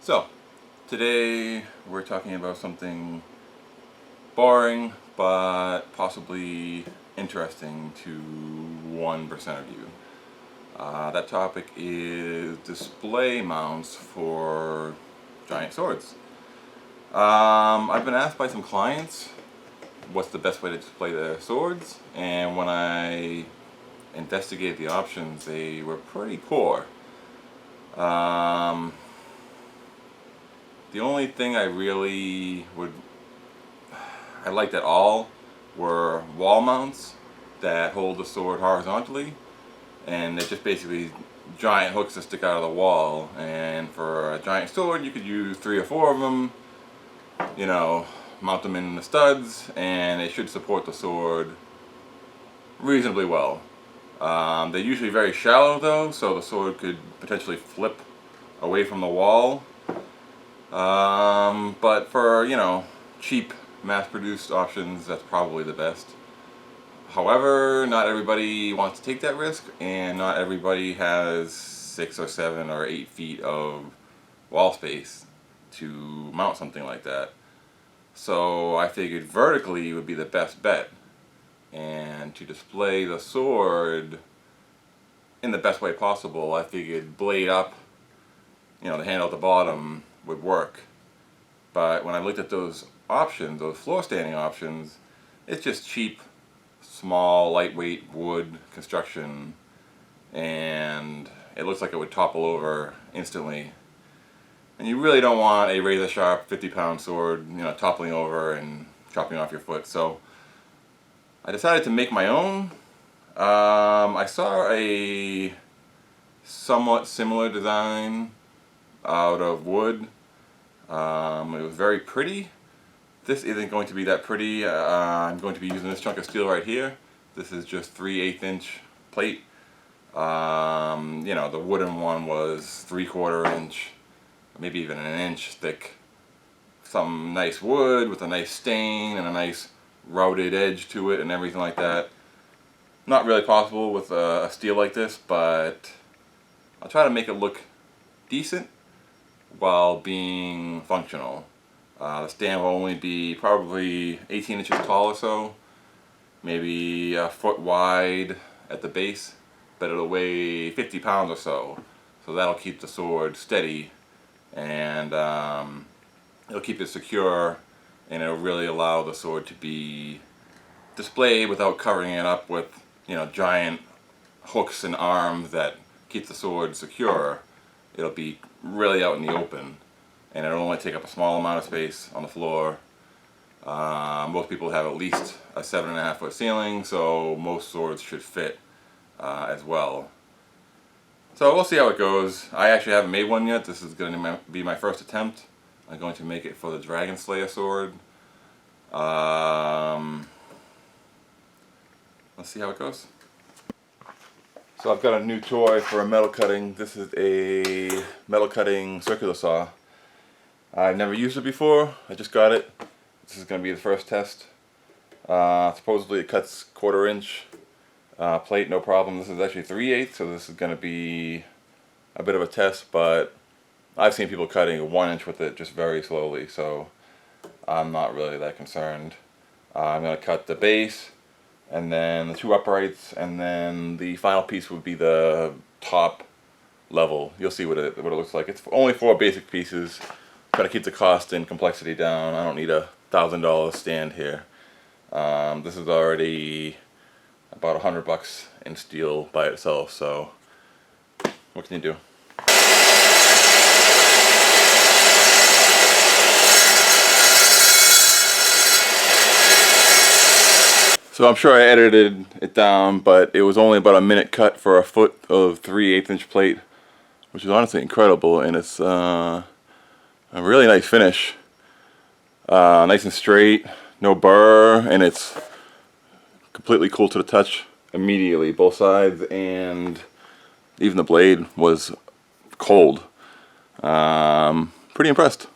So, today we're talking about something boring but possibly interesting to 1% of you. That topic is display mounts for giant swords. I've been asked by some clients what's the best way to display their swords, and when I investigated the options, they were pretty poor. The only thing I liked at all were wall mounts that hold the sword horizontally, and they're just basically giant hooks that stick out of the wall. And for a giant sword, you could use 3 or 4 of them. Mount them in the studs, and it should support the sword reasonably well. They're usually very shallow though, so the sword could potentially flip away from the wall. But for, cheap mass-produced options, that's probably the best. However, not everybody wants to take that risk, and not everybody has 6 or 7 or 8 feet of wall space to mount something like that. So I figured vertically would be the best bet, and to display the sword in the best way possible, I figured blade up, the handle at the bottom would work. But when I looked at those options, those floor standing options, it's just cheap, small, lightweight wood construction, and it looks like it would topple over instantly. And you really don't want a razor sharp 50-pound sword, toppling over and chopping off your foot. So I decided to make my own. I saw a somewhat similar design out of wood. It was very pretty. This isn't going to be that pretty. I'm going to be using this chunk of steel right here. This is just 3/8 inch plate. The wooden one was 3/4 inch, maybe even an inch thick. Some nice wood with a nice stain and a nice routed edge to it and everything like that. Not really possible with a steel like this, but I'll try to make it look decent while being functional. The stand will only be probably 18 inches tall or so, maybe a foot wide at the base, but it'll weigh 50 pounds or so. So that'll keep the sword steady, and it'll keep it secure, and it'll really allow the sword to be displayed without covering it up with giant hooks and arms that keep the sword secure. It'll be really out in the open, and it'll only take up a small amount of space on the floor. Most people have at least a 7.5 foot ceiling, so most swords should fit as well. So we'll see how it goes. I actually haven't made one yet. This is going to be my first attempt. I'm going to make it for the Dragonslayer sword. Let's see how it goes. So I've got a new toy for a metal cutting. This is a metal cutting circular saw. I've never used it before. I just got it. This is going to be the first test. Supposedly it cuts 1/4 inch plate, no problem. This is actually 3/8, so this is going to be a bit of a test, but I've seen people cutting 1 inch with it just very slowly, so I'm not really that concerned. I'm going to cut the base, and then the 2 uprights, and then the final piece would be the top level. You'll see what it looks like. It's only 4 basic pieces. Try to keep the cost and complexity down. I don't need a $1,000 stand here. This is already about $100 in steel by itself, so what can you do? So I'm sure I edited it down, but it was only about a minute cut for a foot of 3/8 inch plate, which is honestly incredible, and it's a really nice finish. Nice and straight, no burr, and it's completely cool to the touch immediately, both sides, and even the blade was cold. Pretty impressed.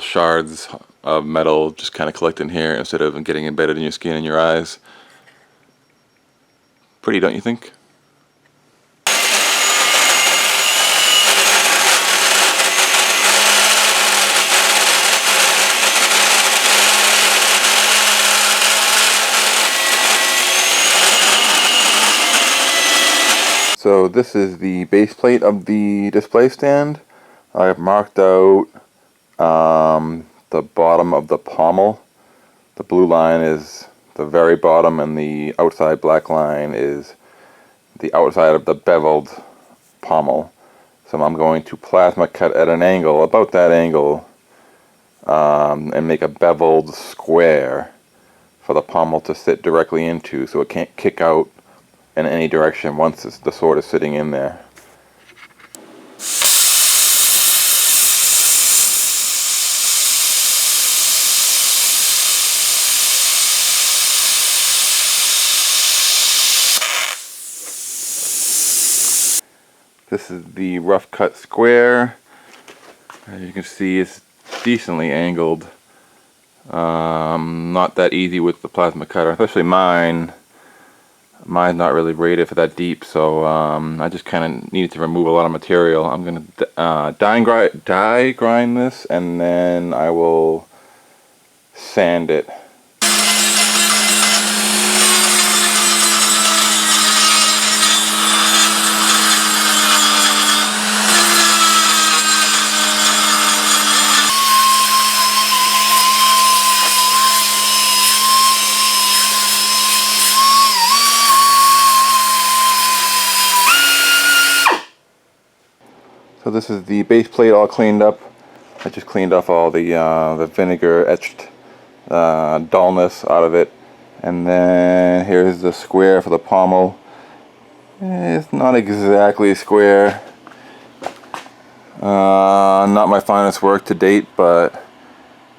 shards of metal just kind of collect in here instead of getting embedded in your skin and your eyes. Pretty, don't you think? So this is the base plate of the display stand. I have marked out the bottom of the pommel. The blue line is the very bottom, and the outside black line is the outside of the beveled pommel. So I'm going to plasma cut at an angle, about that angle, and make a beveled square for the pommel to sit directly into, so it can't kick out in any direction once the sword is sitting in there. This is the rough cut square. As you can see, it's decently angled. Not that easy with the plasma cutter, especially mine. Mine's not really rated for that deep, so I just kind of needed to remove a lot of material. I'm going to die grind this, and then I will sand it. So this is the base plate all cleaned up. I just cleaned off all the vinegar etched dullness out of it. And then here's the square for the pommel. It's not exactly square. Not my finest work to date, but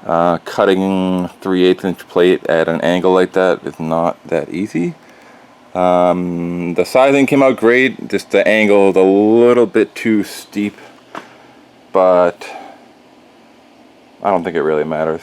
cutting 3/8 inch plate at an angle like that is not that easy. The sizing came out great, just the angle is a little bit too steep, but I don't think it really matters.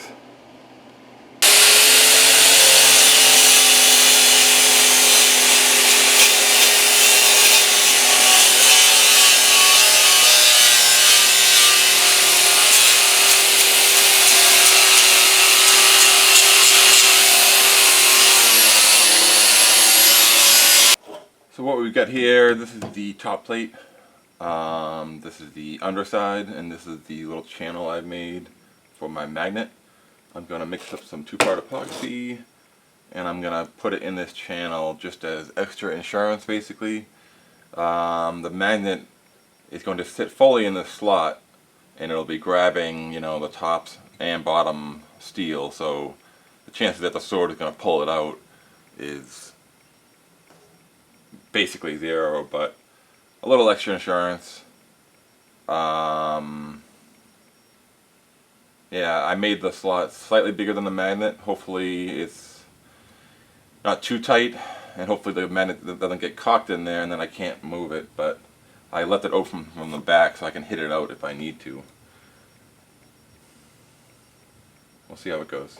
So what we've got here, this is the top plate, this is the underside, and this is the little channel I've made for my magnet. I'm going to mix up some 2-part epoxy, and I'm going to put it in this channel just as extra insurance basically. The magnet is going to sit fully in the slot, and it'll be grabbing, you know, the tops and bottom steel, so the chances that the sword is going to pull it out is basically zero, but a little extra insurance. Yeah, I made the slot slightly bigger than the magnet. Hopefully it's not too tight, and hopefully the magnet doesn't get cocked in there and then I can't move it, but I left it open from the back so I can hit it out if I need to. We'll see how it goes.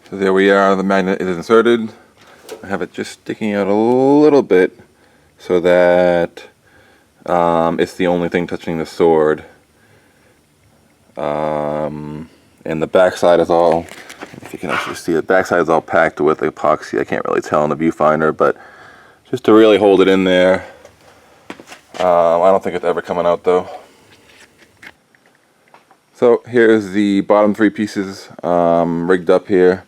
So there we are, the magnet is inserted. I have it just sticking out a little bit so that it's the only thing touching the sword. And the backside is all, if you can actually see, the backside is all packed with epoxy. I can't really tell in the viewfinder, but just to really hold it in there. I don't think it's ever coming out though. So here's the bottom three pieces rigged up here.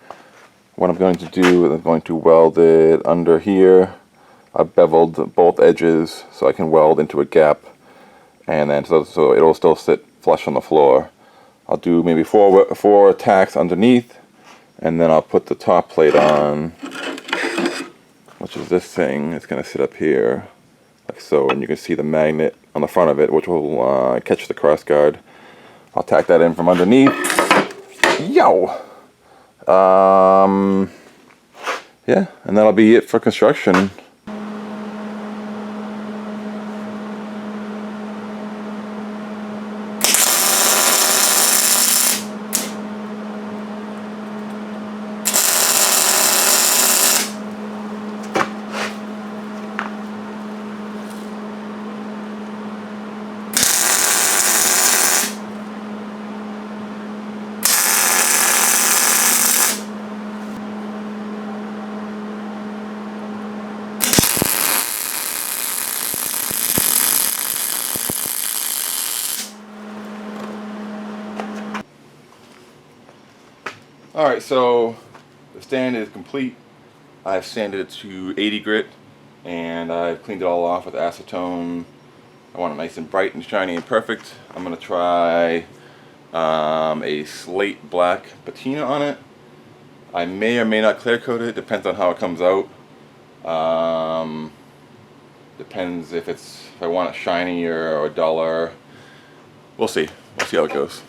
What I'm going to do is I'm going to weld it under here. I've beveled both edges so I can weld into a gap, and then so it'll still sit flush on the floor. I'll do maybe four tacks underneath, and then I'll put the top plate on, which is this thing. It's going to sit up here like so, and you can see the magnet on the front of it, which will catch the cross guard. I'll tack that in from underneath. Yow! Yeah, and that'll be it for construction. Alright, so the stand is complete. I've sanded it to 80 grit, and I've cleaned it all off with acetone. I want it nice and bright and shiny and perfect. I'm going to try a slate black patina on it. I may or may not clear coat it, depends on how it comes out. Depends if I want it shinier or duller. We'll see how it goes.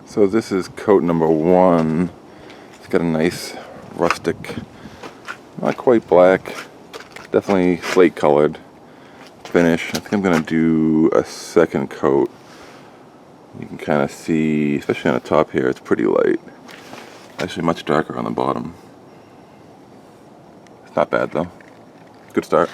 So this is coat number 1. It's got a nice rustic, not quite black, definitely slate colored finish. I think I'm going to do a second coat. You can kind of see, especially on the top here, it's pretty light. Actually much darker on the bottom. It's not bad though. Good start.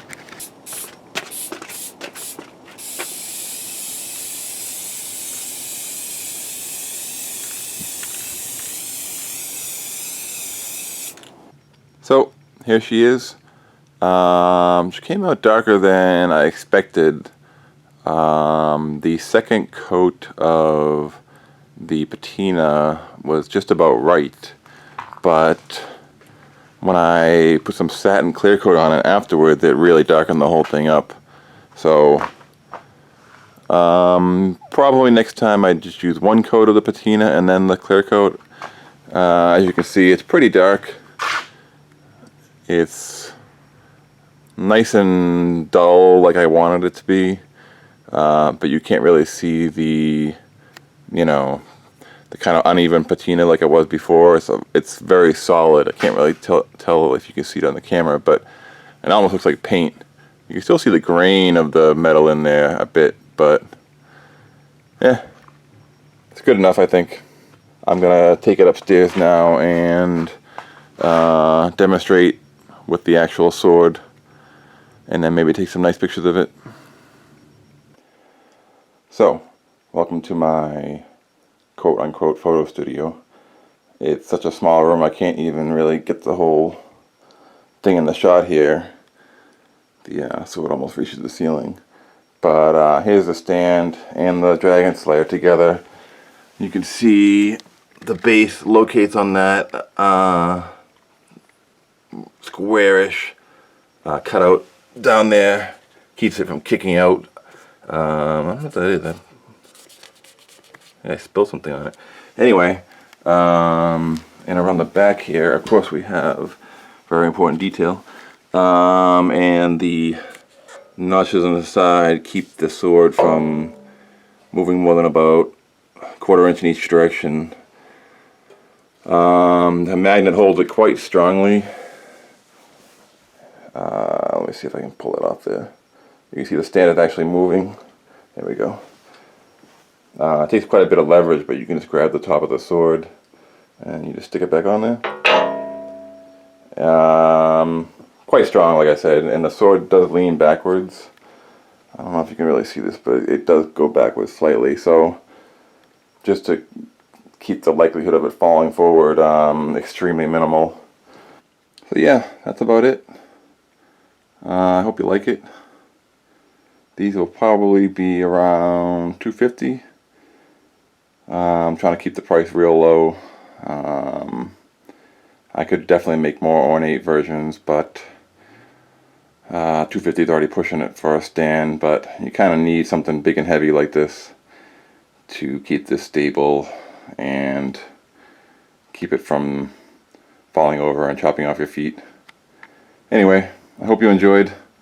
So here she is. She came out darker than I expected. The second coat of the patina was just about right, but when I put some satin clear coat on it afterwards, it really darkened the whole thing up. So probably next time I just use one coat of the patina and then the clear coat. As you can see, it's pretty dark. It's nice and dull like I wanted it to be, but you can't really see the, the kind of uneven patina like it was before. So it's very solid. I can't really tell if you can see it on the camera, but it almost looks like paint. You can still see the grain of the metal in there a bit, but yeah, it's good enough, I think. I'm gonna take it upstairs now and demonstrate with the actual sword, and then maybe take some nice pictures of it. So, welcome to my quote-unquote photo studio. It's such a small room I can't even really get the whole thing in the shot here. The sword almost reaches the ceiling. But here's the stand and the Dragonslayer together. You can see the base locates on that squarish cutout down there. Keeps it from kicking out. I don't know what that is. I spilled something on it. Anyway, and around the back here, of course, we have very important detail. And the notches on the side keep the sword from moving more than about a quarter inch in each direction. The magnet holds it quite strongly. Let me see if I can pull it off there. You can see the stand is actually moving. There we go. It takes quite a bit of leverage, but you can just grab the top of the sword and you just stick it back on there. Quite strong, like I said, and the sword does lean backwards. I don't know if you can really see this, but it does go backwards slightly, so just to keep the likelihood of it falling forward extremely minimal. So yeah, that's about it. I hope you like it. These will probably be around $250. I'm trying to keep the price real low. I could definitely make more ornate versions, but $250 is already pushing it for a stand, but you kind of need something big and heavy like this to keep this stable and keep it from falling over and chopping off your feet. Anyway, I hope you enjoyed.